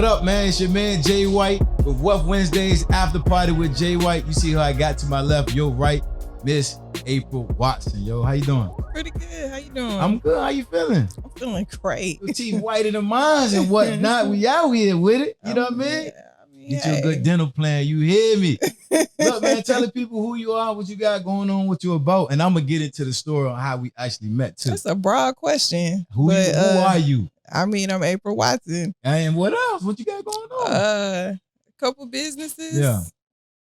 What up, man? It's your man, Jay White, with What Wednesdays After Party with Jay White. You see how I got to my left, your right, Miss April Watson. Yo, how you doing? Pretty good. How you doing? I'm good. How you feeling? I'm feeling great. Your teeth whiter than mine and whatnot. We out here with it. You know what I mean? Get you a good dental plan. You hear me? Look, man, tell the people who you are, what you got going on, what you about, and I'm gonna get into the story on how we actually met too. That's a broad question. Who are you? I'm April Watson. And what else? What you got going on? A couple businesses. Yeah.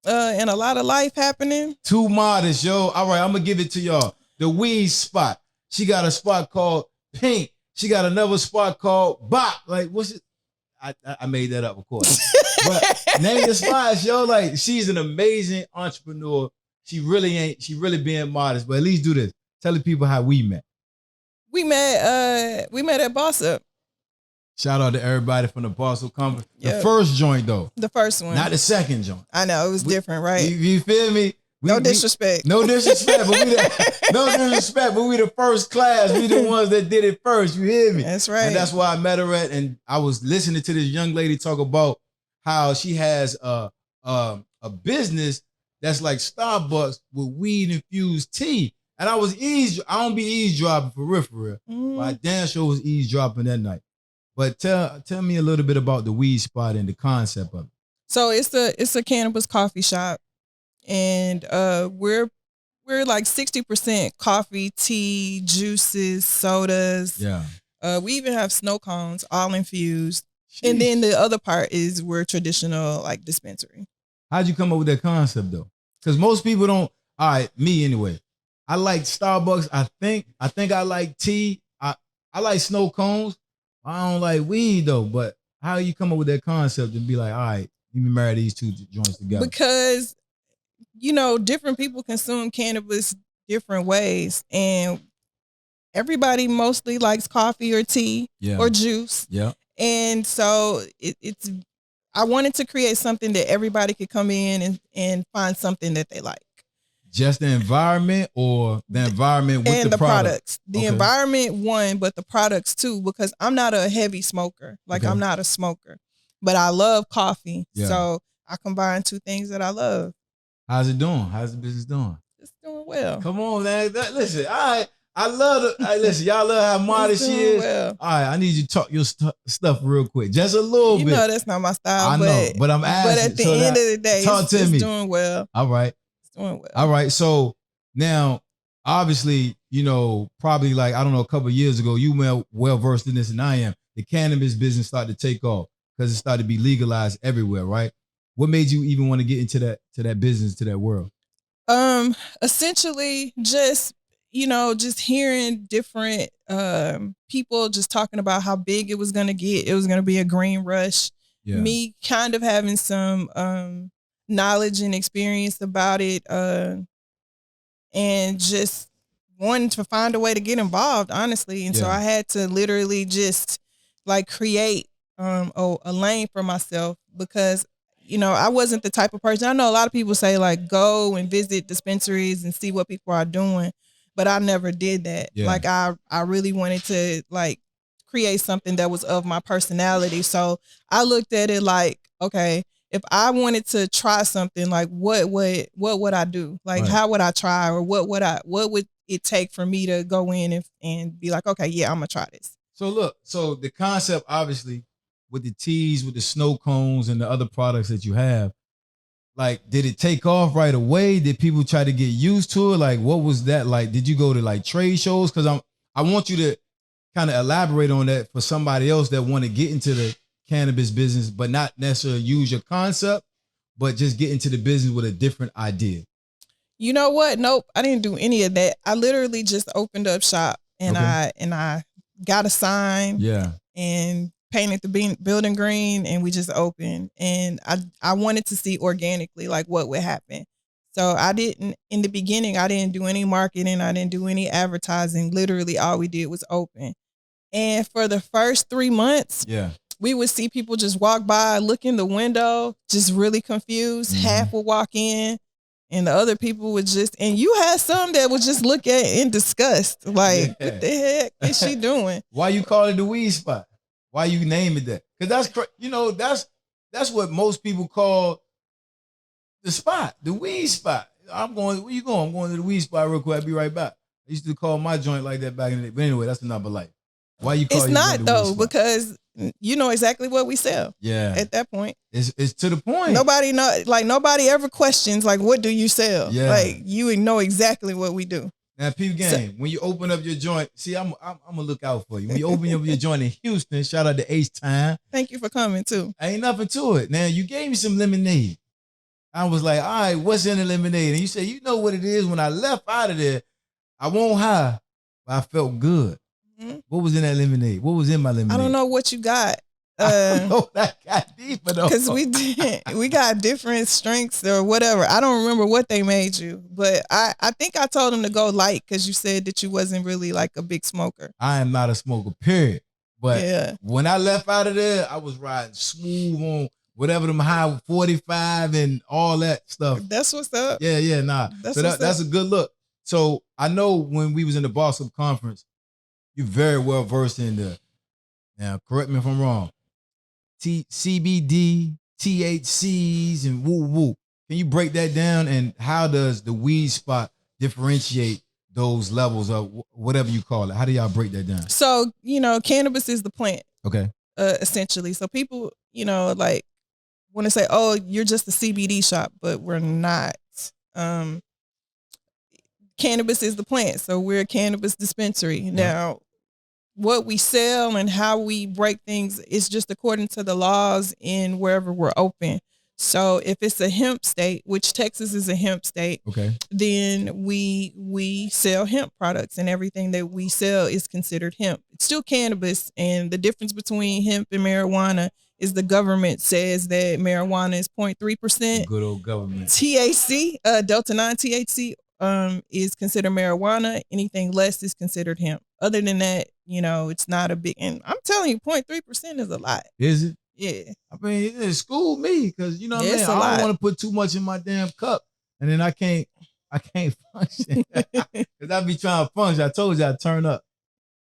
And a lot of life happening. Too modest, yo. All right, I'm gonna give it to y'all. The weed spot. She got a spot called Pynk. She got another spot called Bop. Like, what's it? I made that up, of course. But name the spots, yo. Like, she's an amazing entrepreneur. She really being modest, but at least do this. Tell the people how we met. We met at Boss Up. Shout out to everybody from the Boston Conference. Yep. The first joint, though. The first one. Not the second joint. I know, it was different, right? You feel me? No disrespect. No disrespect, but we the first class. We the ones that did it first. You hear me? That's right. And that's why I met her at, and I was listening to this young lady talk about how she has a business that's like Starbucks with weed infused tea. And I don't be eavesdropping for real. But I damn sure was eavesdropping that night. But tell me a little bit about the weed spot and the concept of it. So it's a cannabis coffee shop, and we're like 60% coffee, tea, juices, sodas. Yeah. We even have snow cones, all infused. Jeez. And then the other part is we're traditional like dispensary. How'd you come up with that concept though? Because most people don't. All right, me anyway. I like Starbucks. I think I like tea. I like snow cones. I don't like weed though, but how you come up with that concept and be like, all right, you can marry these two joints together? Because, different people consume cannabis different ways, and everybody mostly likes coffee or tea or juice. Yeah. And so it's I wanted to create something that everybody could come in and find something that they like. Just the environment or the environment with and the products. The environment one, but the products too, because I'm not a heavy smoker. Like I'm not a smoker, but I love coffee. Yeah. So I combine two things that I love. How's it doing? How's the business doing? It's doing well. Come on, man. Listen, I love it. Listen, y'all love how modest she is. Well. All right, I need you to talk your stuff real quick. Just a little bit. You know that's not my style. I know, but I'm asking. But at the end of the day, it's doing well. All right. Doing well. All right. So now, obviously, probably like, I don't know, a couple of years ago, you were well versed in this than I am. The cannabis business started to take off because it started to be legalized everywhere, right? What made you even want to get into that business, to that world? Essentially just hearing different people just talking about how big it was going to get. It was going to be a green rush. Yeah. Me kind of having some knowledge and experience about it, and just wanting to find a way to get involved, honestly. And so I had to literally just like create a lane for myself, because I wasn't the type of person. I know a lot of people say like go and visit dispensaries and see what people are doing, but I never did that. Yeah. Like I really wanted to like create something that was of my personality. So I looked at it like, okay, if I wanted to try something, like what would I do? Like how would I try, or what would it take for me to go in and be like, okay, yeah, I'm gonna try this. So look, the concept obviously with the teas, with the snow cones and the other products that you have, like, did it take off right away? Did people try to get used to it? Like, what was that like? Did you go to like trade shows? Because I want you to kind of elaborate on that for somebody else that want to get into the cannabis business, but not necessarily use your concept, but just get into the business with a different idea. You know what? Nope, I didn't do any of that. I literally just opened up shop, and I got a sign, and painted the building green, and we just opened. And I wanted to see organically like what would happen. So in the beginning, I didn't do any marketing, I didn't do any advertising. Literally, all we did was open. And for the first 3 months, we would see people just walk by, look in the window, just really confused. Mm-hmm. Half would walk in, and the other people would and you had some that would just look at it in disgust. Like, what the heck is she doing? Why you call it the weed spot? Why you name it that? Because that's what most people call the spot, the weed spot. Where you going? I'm going to the weed spot real quick. I'll be right back. I used to call my joint like that back in the day. But anyway, that's another life. Why you call it's your not joint the though, weed spot? because you know exactly what we sell. Yeah. At that point. It's to the point. Nobody ever questions like, what do you sell? Yeah. Like you know exactly what we do. Now, peep game, when you open up your joint, see, I'm gonna look out for you. When you open up your joint in Houston, shout out to H-Time. Thank you for coming too. Ain't nothing to it. Now, you gave me some lemonade. I was like, all right, what's in the lemonade? And you said, you know what it is. When I left out of there, I won't high, but I felt good. Mm-hmm. What was in that lemonade? What was in my lemonade? I don't know what you got. I know that got deeper though. Because we got different strengths or whatever. I don't remember what they made you, but I think I told them to go light because you said that you wasn't really like a big smoker. I am not a smoker, period. But when I left out of there, I was riding smooth on whatever them high 45 and all that stuff. That's what's up. Yeah, nah. That's a good look. So I know when we was in the Boston conference, you're very well versed in the, now correct me if I'm wrong, CBD, THCs, and woo. Can you break that down? And how does the weed spot differentiate those levels of whatever you call it? How do y'all break that down? So, cannabis is the plant. Okay. Essentially. So people, like want to say, oh, you're just a CBD shop, but we're not. Cannabis is the plant. So we're a cannabis dispensary. Yeah. Now, what we sell and how we break things is just according to the laws in wherever we're open. So if it's a hemp state, which Texas is a hemp state, okay, then we sell hemp products, and everything that we sell is considered hemp. It's still cannabis, and the difference between hemp and marijuana is the government says that marijuana is 0.3%. Good old government. THC, Delta 9 THC, is considered marijuana. Anything less is considered hemp. Other than that, it's not a big, and I'm telling you, 0.3% is a lot. Is it? Yeah. I mean, it schooled me because, I don't want to put too much in my damn cup, and then I can't function. Because I be trying to function. I told you I'd turn up.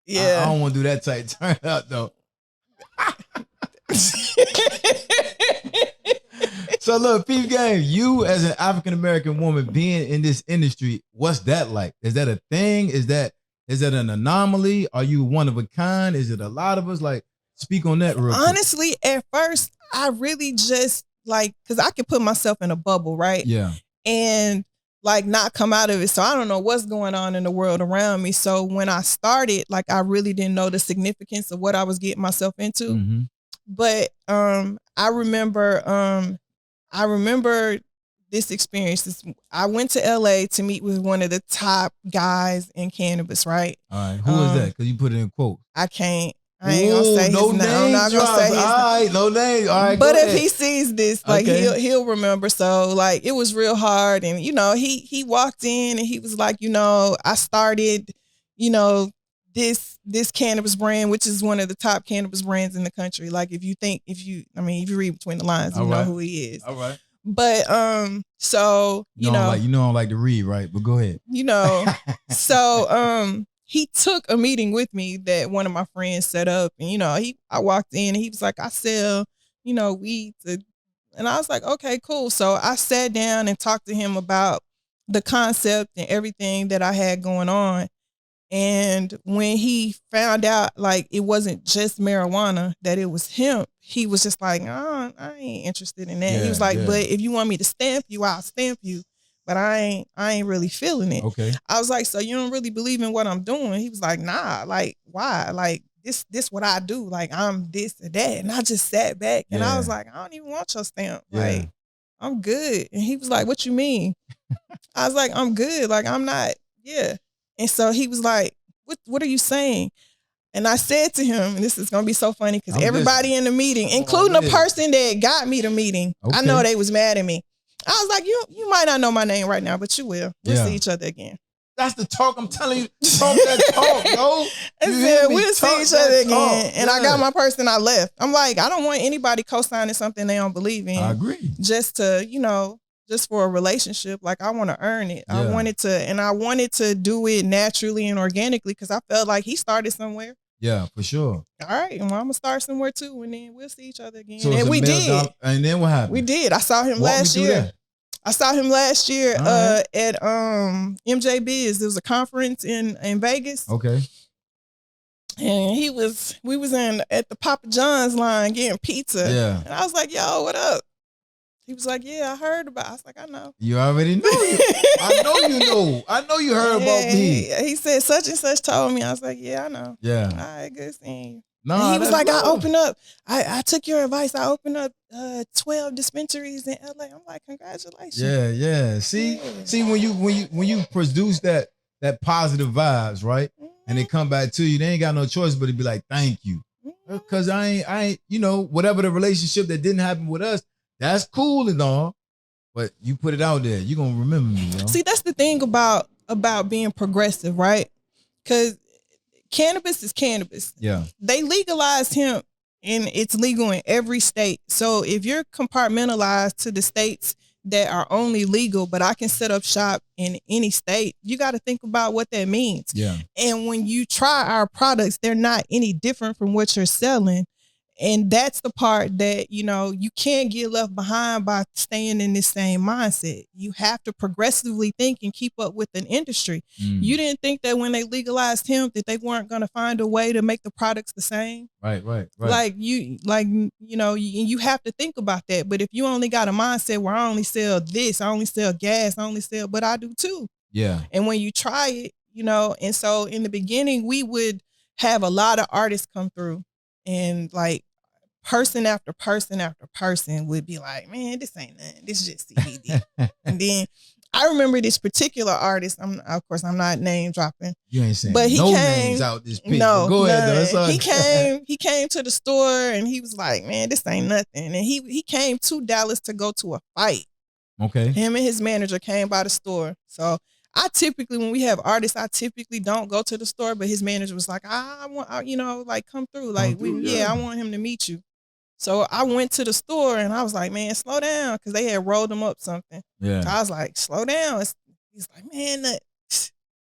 Yeah. I don't want to do that type turn up, though. So look, peep game, you as an African-American woman being in this industry, what's that like? Is that a thing? Is that an anomaly? Are you one of a kind? Is it a lot of us? Like, speak on that real quick. Honestly, at first, I really just because I could put myself in a bubble, right? Yeah. And not come out of it. So I don't know what's going on in the world around me. So when I started, I really didn't know the significance of what I was getting myself into. Mm-hmm. But I remember this experience. I went to LA to meet with one of the top guys in cannabis, right? All right. Who is that? Because you put it in quotes. I ain't gonna say his name. I'm not gonna say his name. All right, no name. All right. But if he sees this, he'll remember. So it was real hard. And he walked in and he was like, I started, this cannabis brand, which is one of the top cannabis brands in the country. If you read between the lines, you know who he is. All right. But so I don't like to read, right? But go ahead. So he took a meeting with me that one of my friends set up, and I walked in and he was like, I sell, weed and I was like, okay, cool. So I sat down and talked to him about the concept and everything that I had going on. And when he found out it wasn't just marijuana, that it was hemp, he was just like, oh, I ain't interested in that. Yeah, he was like, but if you want me to stamp you, I'll stamp you. But I ain't really feeling it. Okay. I was like, so you don't really believe in what I'm doing? He was like, nah, why? This what I do. I'm this or that. And I just sat back and I was like, I don't even want your stamp. Yeah. I'm good. And he was like, what you mean? I was like, I'm good. I'm not, yeah. And so he was like, what are you saying? And I said to him, and this is going to be so funny because everybody in the meeting, including the person that got me the meeting, I know they was mad at me. I was like, you might not know my name right now, but you will. We'll see each other again. That's the talk. I'm telling you. Talk that talk, yo. And then we'll see each other again. And I got my person, I left. I'm like, I don't want anybody co-signing something they don't believe in. I agree. Just to, just for a relationship. I want to earn it. Yeah. I wanted to do it naturally and organically because I felt like he started somewhere. Yeah, for sure. All right, well, I'm gonna start somewhere too, and then we'll see each other again. So and we did. And then what happened? We did. I saw him Walk last me through year. that. I saw him last year right. at MJ Biz. There was a conference in Vegas. Okay. And we was at the Papa John's line getting pizza. Yeah. And I was like, yo, what up? He was like, yeah, I heard about it. I was like, I know. You already know. I know you know. I know you heard about me. He said such and such told me. I was like, yeah, I know. Yeah. All right, good seeing you. No, and he was like, love. I opened up. I took your advice. I opened up 12 dispensaries in LA. I'm like, congratulations. Yeah. See, when you produce that positive vibes, right? Mm-hmm. And they come back to you, they ain't got no choice but to be like, thank you. Mm-hmm. Cause I ain't, whatever the relationship that didn't happen with us, that's cool and all. But you put it out there, you're gonna remember me, yo. See, that's the thing about being progressive, right? Cause cannabis is cannabis. Yeah. They legalized hemp and it's legal in every state. So if you're compartmentalized to the states that are only legal, but I can set up shop in any state, you got to think about what that means. Yeah. And when you try our products, they're not any different from what you're selling. And that's the part that, you can't get left behind by staying in this same mindset. You have to progressively think and keep up with an industry. You didn't think that when they legalized hemp that they weren't going to find a way to make the products the same. Right. You have to think about that. But if you only got a mindset where I only sell this, I only sell gas, but I do too. Yeah. And when you try it, and so in the beginning, we would have a lot of artists come through. And like person after person after person would be like, man, this ain't nothing. This is just CBD. And then I remember this particular artist. Of course, I'm not name dropping. You ain't saying but he no came, names out this piece. No, go ahead. Though. He came to the store and he was like, man, this ain't nothing. And he came to Dallas to go to a fight. Okay. Him and his manager came by the store. So I typically, when we have artists, I typically don't go to the store, but his manager was like, I want, come through. Like, I want him to meet you. So I went to the store and I was like, man, slow down. Cause they had rolled him up something. Yeah. So I was like, slow down. He's like, man,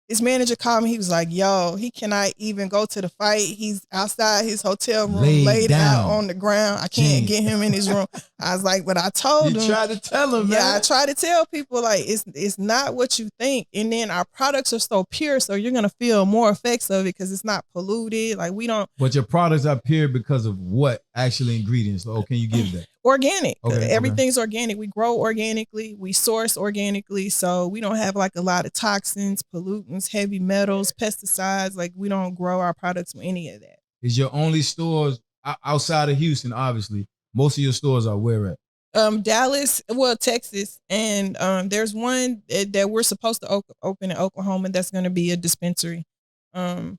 his manager called me. He was like, yo, he cannot even go to the fight. He's outside his hotel room, laid out on the ground. I can't get him in his room. I was like, but I told him. You tried to tell him, man. Yeah, I try to tell people, like, it's not what you think. And then our products are so pure, so you're going to feel more effects of it because it's not polluted. Like, we don't. But your products are pure because of what actually ingredients? So, can you give that? Organic. Okay, Everything's organic. We grow organically. We source organically. So we don't have like a lot of toxins, pollutants, heavy metals, pesticides. Like we don't grow our products with any of that. Is your only stores outside of Houston, obviously? Most of your stores are where at? Dallas, Texas. And there's one that we're supposed to open in Oklahoma. That's going to be a dispensary. Can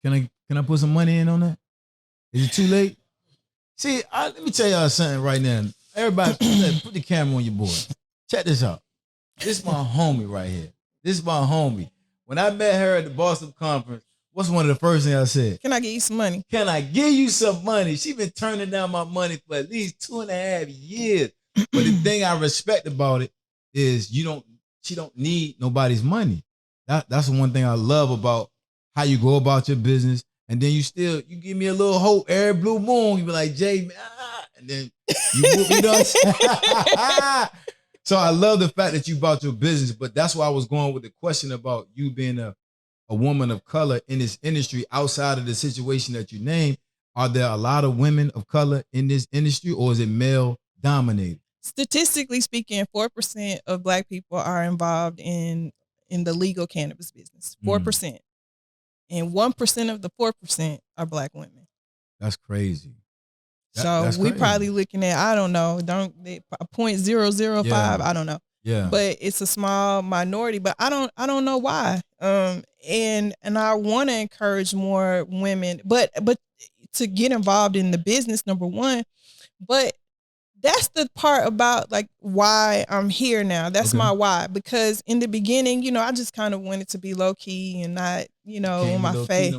I put some money in on that? Is it too late? See, let me tell y'all something right now. Everybody, put the camera on your boy. Check this out. This is my homie right here. This is my homie. When I met her at the Boston conference, what's one of the first things I said? Can I get you some money? Can I give you some money? She been turning down my money for at least 2.5 years. But the thing I respect about it is she don't need nobody's money. That's the one thing I love about how you go about your business. And then you give me a little hope every blue moon. You be like, Jay, man, and then you know. So I love the fact that you bought your business, but that's why I was going with the question about you being a woman of color in this industry outside of the situation that you named. Are there a lot of women of color in this industry, or is it male dominated? Statistically speaking, 4% of Black people are involved in the legal cannabis business. 4%. And 1% of the 4% are Black women. That's crazy. That's we probably looking at, I don't know, 0.005, yeah. I don't know. Yeah. But it's a small minority, but I don't know why. And I want to encourage more women, but to get involved in the business, number one. But that's the part about like why I'm here now. That's my why. Because in the beginning, I just kind of wanted to be low key and not, on my face.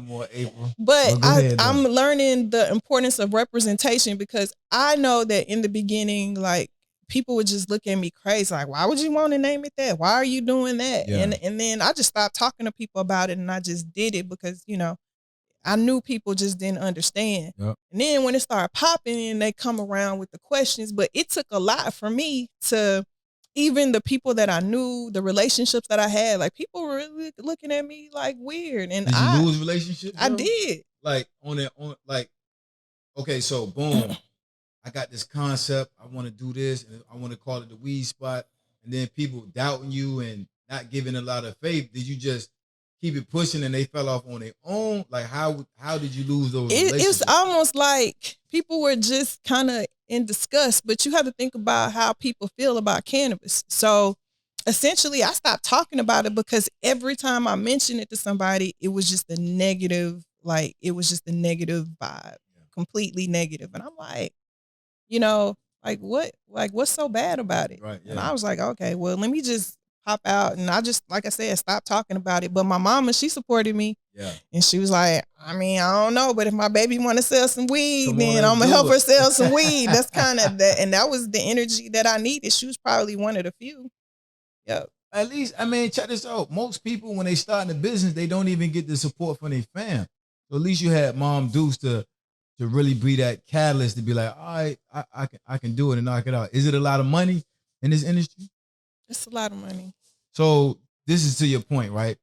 But I'm learning the importance of representation because I know that in the beginning, like people would just look at me crazy. Like, why would you want to name it that? Why are you doing that? Yeah. And then I just stopped talking to people about it and I just did it because, I knew people just didn't understand. Yep. And then when it started popping and they come around with the questions, but it took a lot for me to, even the people that I knew, the relationships that I had, like people were really looking at me like weird. And did you lose relationships? I did. Like okay, so boom, I got this concept. I want to do this, and I want to call it the weed spot. And then people doubting you and not giving a lot of faith. Did you just keep it pushing and they fell off on their own? Like how did you lose those relationships? It's almost like people were just kind of in disgust, but you have to think about how people feel about cannabis. So essentially I stopped talking about it because every time I mentioned it to somebody, it was just a negative, like it was just a negative vibe, completely negative. And I'm like, you know, what's so bad about it? Right. Yeah. And I was like, okay, well, let me just pop out. And I just, like I said, stopped talking about it. But my mama, she supported me. Yeah. And she was like, I mean, I don't know, but if my baby want to sell some weed, then I'm going to help her sell some weed. That's kind of that. And that was the energy that I needed. She was probably one of the few. Yep. At least, I mean, check this out. Most people, when they start in the business, they don't even get the support from their fam. So at least you had Mom Deuce to really be that catalyst to be like, all right, I can do it and knock it out. Is it a lot of money in this industry? It's a lot of money. So this is to your point, right?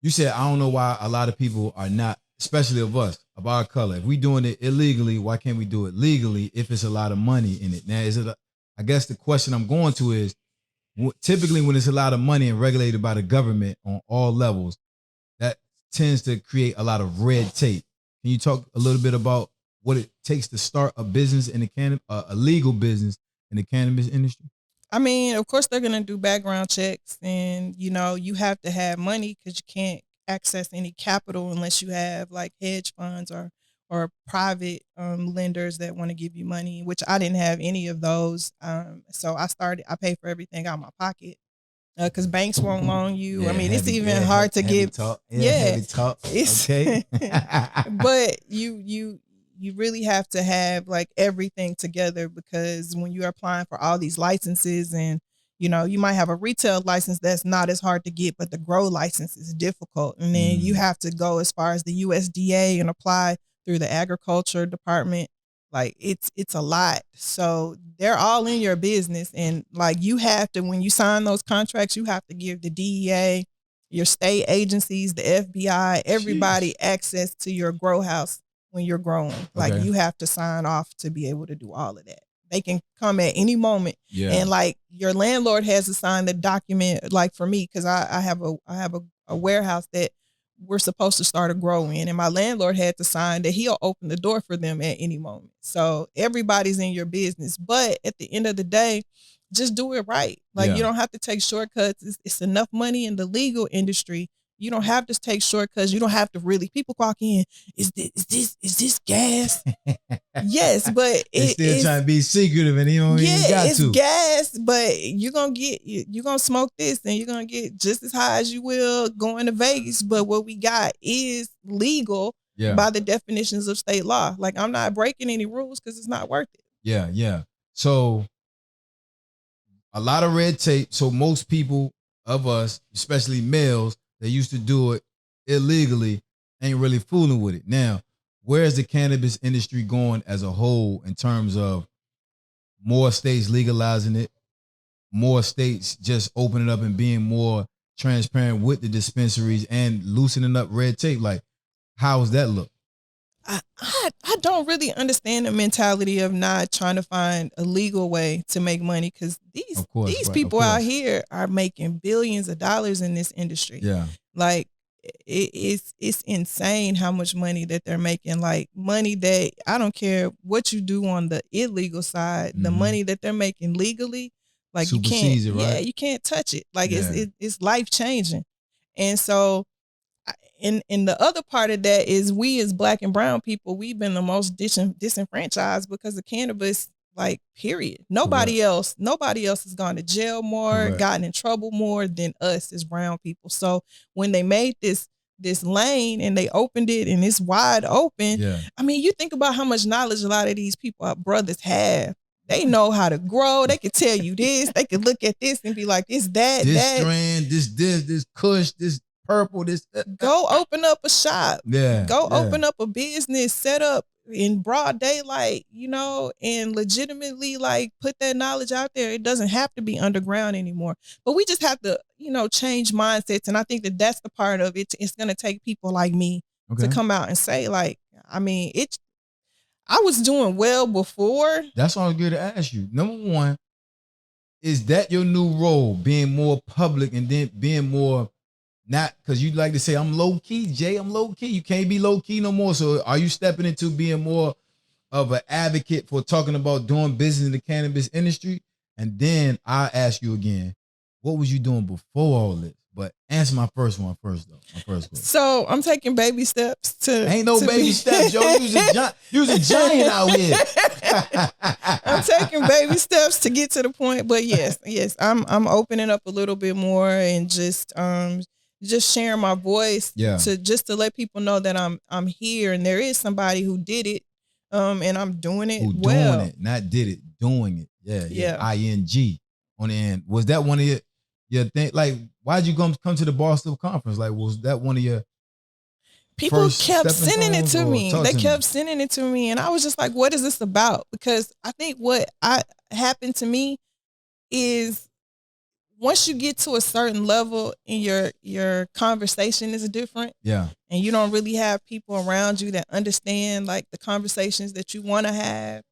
You said, I don't know why a lot of people are not, especially of us, of our color. If we doing it illegally, why can't we do it legally if it's a lot of money in it? Now, I guess the question I'm going to is, typically when it's a lot of money and regulated by the government on all levels, that tends to create a lot of red tape. Can you talk a little bit about what it takes to start a business in the a legal business in the cannabis industry? I mean, of course, they're going to do background checks, and, you know, you have to have money because you can't access any capital unless you have like hedge funds or private lenders that want to give you money, which I didn't have any of those. So I paid for everything out of my pocket because banks won't loan you. Yeah, I mean, it's even hard to get. Heavy talk. Okay. But you really have to have like everything together, because when you are applying for all these licenses, and you know, you might have a retail license that's not as hard to get, but the grow license is difficult. And then you have to go as far as the USDA and apply through the agriculture department. Like it's a lot. So they're all in your business. And like you have to, when you sign those contracts, you have to give the DEA, your state agencies, the FBI, everybody access to your grow house when you're growing. Like you have to sign off to be able to do all of that. They can come at any moment. Yeah. And like your landlord has to sign the document, like for me, because I have a warehouse that we're supposed to start a grow in, and my landlord had to sign that he'll open the door for them at any moment. So everybody's in your business. But at the end of the day, just do it right. Like you don't have to take shortcuts. It's enough money in the legal industry. You don't have to take shortcuts. You don't have to really. People walk in. Is this gas? Yes, but it's still trying to be secretive, and you don't even got to. It's gas, but you're gonna smoke this, and you're gonna get just as high as you will going to Vegas. But what we got is legal by the definitions of state law. Like I'm not breaking any rules because it's not worth it. Yeah. So a lot of red tape. So most people of us, especially males, that used to do it illegally, ain't really fooling with it. Now, where is the cannabis industry going as a whole in terms of more states legalizing it, more states just opening up and being more transparent with the dispensaries and loosening up red tape? Like, how does that look? I don't really understand the mentality of not trying to find a legal way to make money, because these people out here are making billions of dollars in this industry. Yeah, like it's insane how much money that they're making. Like money that, I don't care what you do on the illegal side, the money that they're making legally, like you can't, you can't touch it. Like it's life changing. And so, in the other part of that is we as Black and brown people, we've been the most disenfranchised because of cannabis, like period. Nobody else has gone to jail more, gotten in trouble more than us as brown people. So when they made this lane and they opened it and it's wide open, I mean, you think about how much knowledge a lot of these people, our brothers, have. They know how to grow. They could tell you this. They could look at this and be like, it's that, this strand, this kush, this purple. This go open up a shop. Yeah. Go open up a business, set up in broad daylight, you know, and legitimately like put that knowledge out there. It doesn't have to be underground anymore, but we just have to, you know, change mindsets. And I think that that's the part of it. It's going to take people like me to come out and say, like, I mean, I was doing well before. That's what I was going to ask you. Number one, is that your new role, being more public and then being more not, because you like to say, I'm low key, Jay, I'm low key. You can't be low key no more. So are you stepping into being more of an advocate for talking about doing business in the cannabis industry? And then I ask you again, what was you doing before all this? But answer my first one first, though. My first question. So I'm taking baby steps to. Ain't no baby steps, yo. You was a giant out here. I'm taking baby steps to get to the point. But yes, I'm opening up a little bit more and just sharing my voice to let people know that I'm here and there is somebody who did it, and I'm doing it well. Doing it, not did it, doing it. Yeah. ING on the end. Was that one of your thing? Like, why'd you come to the Boston conference? Like, was that one of your people kept sending it to me? They kept sending it to me, and I was just like, what is this about? Because I think what happened to me is once you get to a certain level and your conversation is different, and you don't really have people around you that understand like the conversations that you want to have.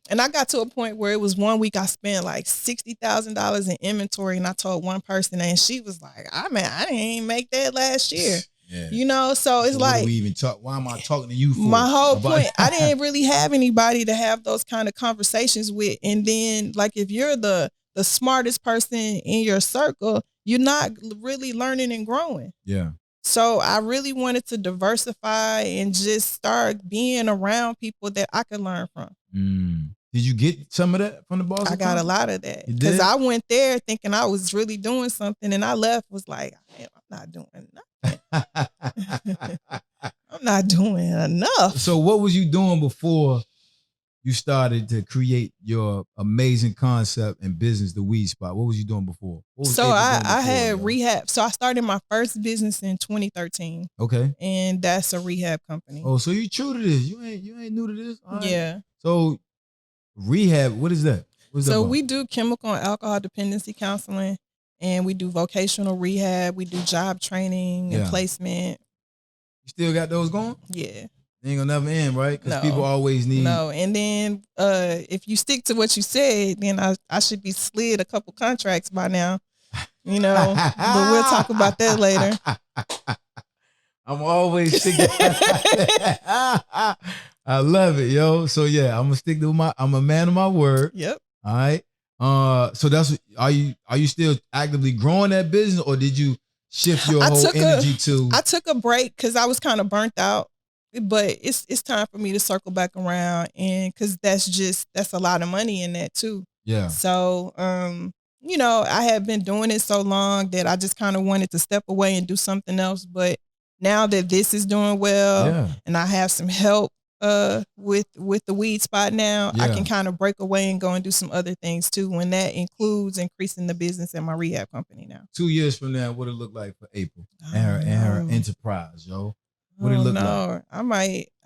And I got to a point where it was one week I spent like $60,000 in inventory, and I told one person, and she was like, I didn't even make that last year. Yeah. You know, so it's like, what do we even talk? Why am I talking to you for? My whole point, I didn't really have anybody to have those kind of conversations with. And then like, if you're the smartest person in your circle, you're not really learning and growing. Yeah. So I really wanted to diversify and just start being around people that I could learn from. Did you get some of that from the Boston? I got a lot of that because I went there thinking I was really doing something, and I left was like, I'm not doing nothing. I'm not doing enough. So what was you doing before you started to create your amazing concept and business, the Weed Spot? What was you doing before? So I had rehab. So I started my first business in 2013. Okay. And that's a rehab company. Oh, so you true to this. You ain't new to this? All right. Yeah. So rehab, what is that? So we do chemical and alcohol dependency counseling, and we do vocational rehab. We do job training and placement. You still got those going? Yeah. They ain't gonna never end, right? Because people always need. No, and then if you stick to what you said, then I should be slid a couple contracts by now. You know, but we'll talk about that later. I'm always sticking. I love it, yo. So yeah, I'm gonna stick to I'm a man of my word. Yep. All right. So are you still actively growing that business, or did you shift your whole energy to? I took a break because I was kind of burnt out, but it's time for me to circle back around, and because that's a lot of money in that too. Yeah. So you know, I had been doing it so long that I just kind of wanted to step away and do something else. But now that this is doing well, and I have some help with the Weed Spot now, I can kind of break away and go and do some other things too, when that includes increasing the business in my rehab company now. 2 years from now, what it look like for April and her enterprise, yo? What it look like?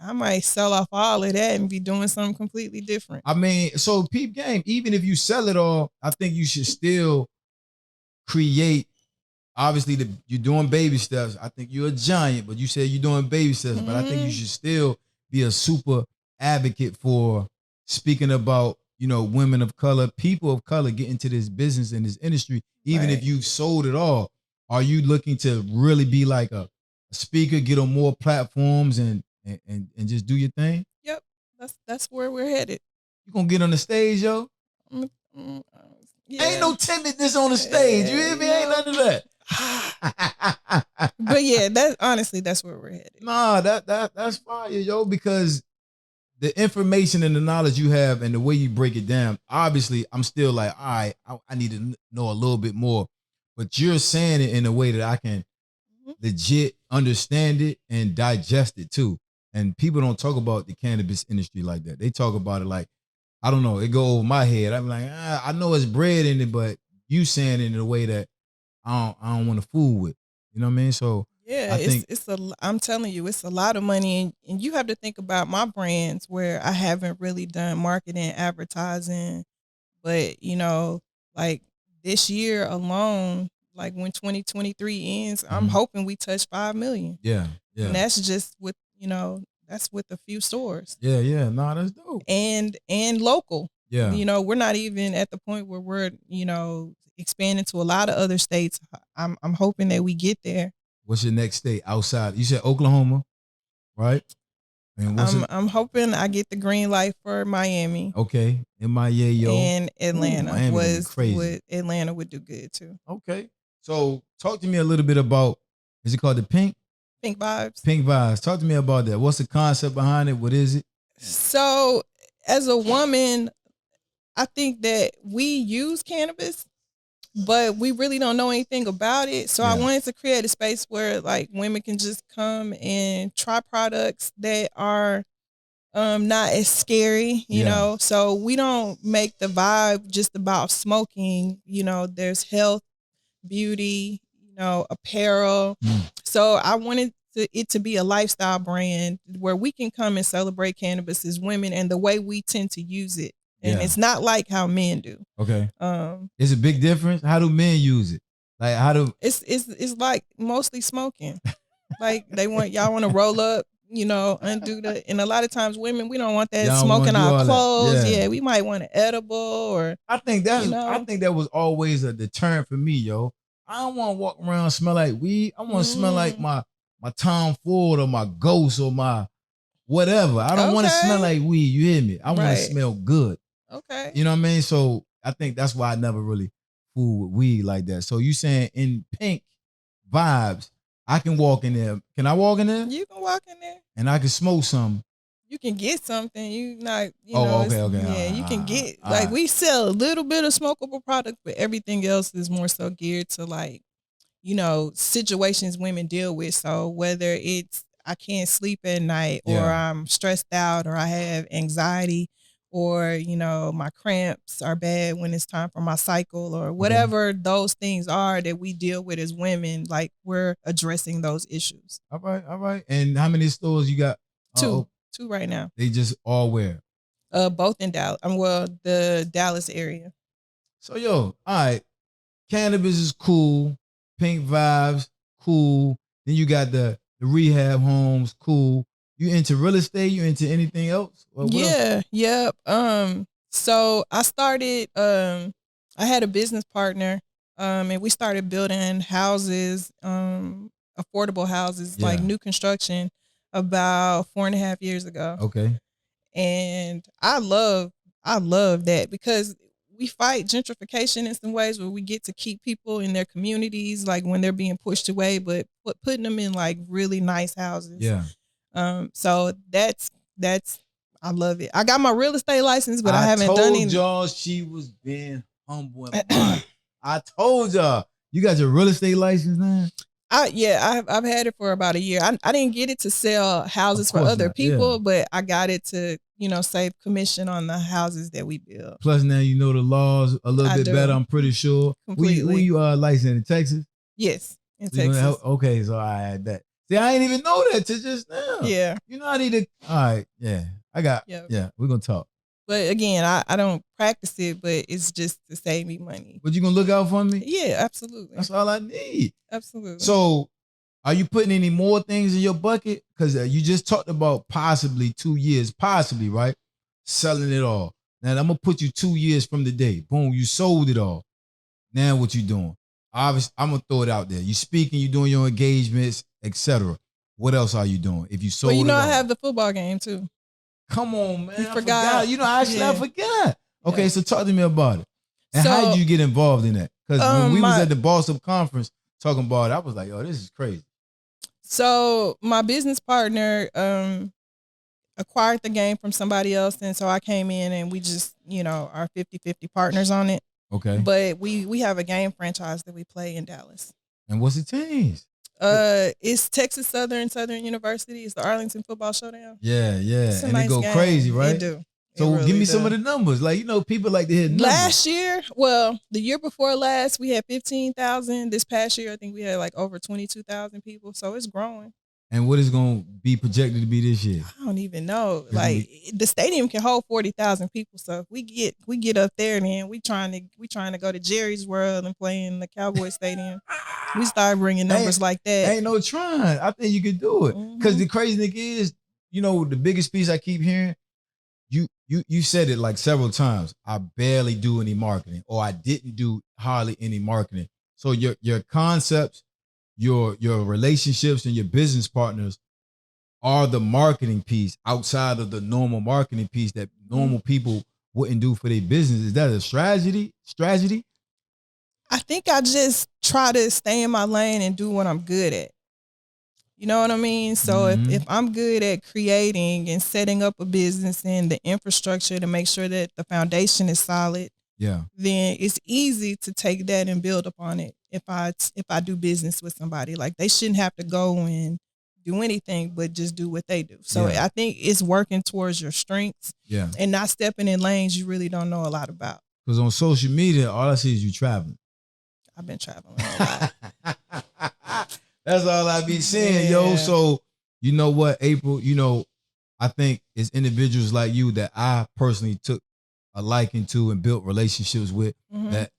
I might sell off all of that and be doing something completely different. I mean, so peep game, even if you sell it all, I think you should still create. Obviously, you're doing baby steps. I think you're a giant, but you said you're doing baby steps. But I think you should still be a super advocate for speaking about, you know, women of color, people of color get into this business and this industry. Even if you've sold it all, are you looking to really be like a speaker, get on more platforms and just do your thing? Yep, that's where we're headed. You gonna get on the stage, yo? Ain't no timidness on the stage. You hear me? Ain't none of that. But yeah, that's where we're headed. Nah, that's fire, yo, because the information and the knowledge you have and the way you break it down, obviously I'm still like, all right, I need to know a little bit more. But you're saying it in a way that I can legit understand it and digest it too. And people don't talk about the cannabis industry like that. They talk about it like, I don't know, it go over my head. I'm like, I know it's bread in it, but you saying it in a way that I don't want to fool with. You know what I mean? So Yeah, I think I'm telling you, it's a lot of money, and you have to think about my brands where I haven't really done marketing, advertising, but like this year alone, like when 2023 ends, I'm hoping we touch 5 million. yeah, And yeah, that's just with, that's with a few stores yeah. No, that's dope. and local. Yeah. We're not even at the point where we're, expanding to a lot of other states. I'm hoping that we get there. What's your next state outside? You said Oklahoma, right? And what's I'm hoping I get the green light for Miami. Okay, MIA, And Atlanta. Miami gonna be crazy. Atlanta would do good too. Okay, so talk to me a little bit about. Is it called the Pynk? Pynk Vybes. Pynk Vybes. Talk to me about that. What's the concept behind it? What is it? So, as a woman, I think that we use cannabis, but we really don't know anything about it. So I wanted to create a space where like women can just come and try products that are not as scary, you know. So we don't make the vibe just about smoking. There's health, beauty, apparel. So I wanted it to be a lifestyle brand where we can come and celebrate cannabis as women and the way we tend to use it. And it's not like how men do. Okay. It's a big difference. How do men use it? Like how do it's like mostly smoking. Like y'all want to roll up, undo the, and a lot of times women, we don't want that y'all smoking our clothes. Yeah. We might want an edible or I think that was always a deterrent for me, yo. I don't want to walk around and smell like weed. I want to smell like my Tom Ford or my Ghost or my whatever. I don't want to smell like weed. You hear me? I want to smell good. Okay. You know what I mean? So I think that's why I never really fool with weed like that. So you saying in Pynk Vybes, I can walk in there. Can I walk in there? You can walk in there. And I can smoke something. You can get something. You not, okay. Yeah, you can get like we sell a little bit of smokable product, but everything else is more so geared to like, situations women deal with. So whether it's I can't sleep at night or I'm stressed out or I have anxiety or, my cramps are bad when it's time for my cycle or whatever those things are that we deal with as women, like we're addressing those issues. All right. And how many stores you got? Two right now. They just all where? Both in Dallas. The Dallas area. So all right. Cannabis is cool. Pynk Vybes, cool. Then you got the rehab homes, cool. You into real estate? You into anything else? Yep. So I started. I had a business partner, and we started building houses, affordable houses, like new construction, about 4.5 years ago. Okay. And I love that because we fight gentrification in some ways where we get to keep people in their communities, like when they're being pushed away, but putting them in like really nice houses. Yeah. So that's I love it. I got my real estate license, but I haven't done it. I any. told y'all she was being humble and modest. I told y'all you got your real estate license now. I've had it for about a year. I didn't get it to sell houses for other people, but I got it to save commission on the houses that we build. Plus now you know the laws a little bit better. I'm pretty sure. Completely. Were you licensed in Texas? Yes, in Texas. Okay, so I had that. See, I ain't even know that till just now. Yeah. I need to. All right. Yeah. I got. Yep. Yeah. We're gonna talk. But again, I don't practice it, but it's just to save me money. But you gonna look out for me? Yeah, absolutely. That's all I need. Absolutely. So, are you putting any more things in your bucket? Because you just talked about possibly 2 years, possibly, right? Selling it all. Now I'm gonna put you 2 years from the day. Boom, you sold it all. Now what you doing? Obviously, I'm gonna throw it out there. You speaking, you doing your engagements, etc. What else are you doing? If you sold, I have the football game too. Come on, man. You forgot. I forgot. Okay, so talk to me about it. And how did you get involved in that? Because when we was at the Boston conference talking about it, I was like, "Yo, this is crazy." So my business partner acquired the game from somebody else, and so I came in and we just, are 50-50 partners on it. Okay. But we have a game franchise that we play in Dallas. And what's the teams? It's Texas Southern University. It's the Arlington Football Showdown. Yeah. And nice it go game. crazy, right? It do. So really give me does. some of the numbers. Like, people like to hear numbers. Last year, well, the year before last, we had 15,000. This past year, I think we had like over 22,000 people. So it's growing. And what is going to be projected to be this year? I don't even know. Like the stadium can hold 40,000 people. So if we get up there, then we trying to go to Jerry's World and play in the Cowboy Stadium. We start bringing numbers like that. Ain't no trying. I think you could do it. Because the crazy thing is, the biggest piece I keep hearing, you said it like several times. I barely do any marketing, or I didn't do hardly any marketing. So your concepts, your relationships and your business partners are the marketing piece outside of the normal marketing piece that normal people wouldn't do for their business. Is that a strategy? I think I just try to stay in my lane and do what I'm good at. You know what I mean? So if I'm good at creating and setting up a business and the infrastructure to make sure that the foundation is solid, then it's easy to take that and build upon it. If I do business with somebody, like they shouldn't have to go and do anything but just do what they do. So I think it's working towards your strengths and not stepping in lanes you really don't know a lot about. Because on social media, all I see is you traveling. I've been traveling a lot. That's all I be seeing, yo. So you know what, April, I think it's individuals like you that I personally took a liking to and built relationships with that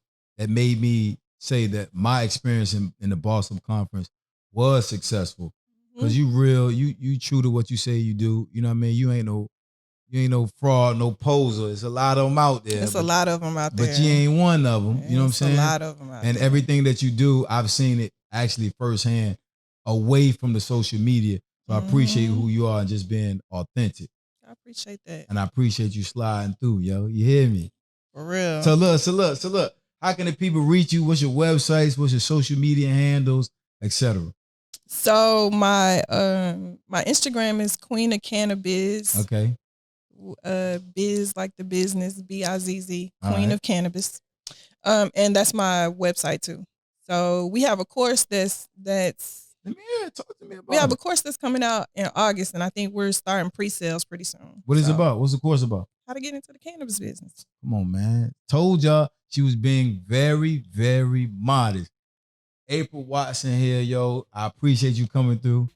made me say that my experience in the Boston conference was successful. Because you real, you true to what you say you do. You know what I mean? You ain't no fraud, no poser. There's a lot of them out there. There's a lot of them out there. But you ain't one of them. You know what I'm saying? A lot of them out there. And everything that you do, I've seen it actually firsthand away from the social media. So I appreciate who you are and just being authentic. I appreciate that. And I appreciate you sliding through, yo. You hear me? For real. So look. How can the people reach you? What's your websites? What's your social media handles, etc.? So my Instagram is Queen of Cannabis. Okay. Biz like the business, BIZZ, Queen of Cannabis. And that's my website too. So we have a course that's Let me hear it. Talk to me about it. We have a course that's coming out in August, and I think we're starting pre-sales pretty soon. What is it about? What's the course about? How to get into the cannabis business. Come on, man. Told y'all she was being very, very modest. April Watson here, yo. I appreciate you coming through.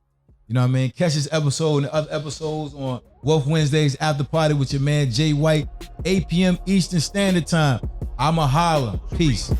You know what I mean? Catch this episode and the other episodes on Wolf Wednesdays After Party with your man Jay White, 8 p.m. Eastern Standard Time. I'm a holler. Peace.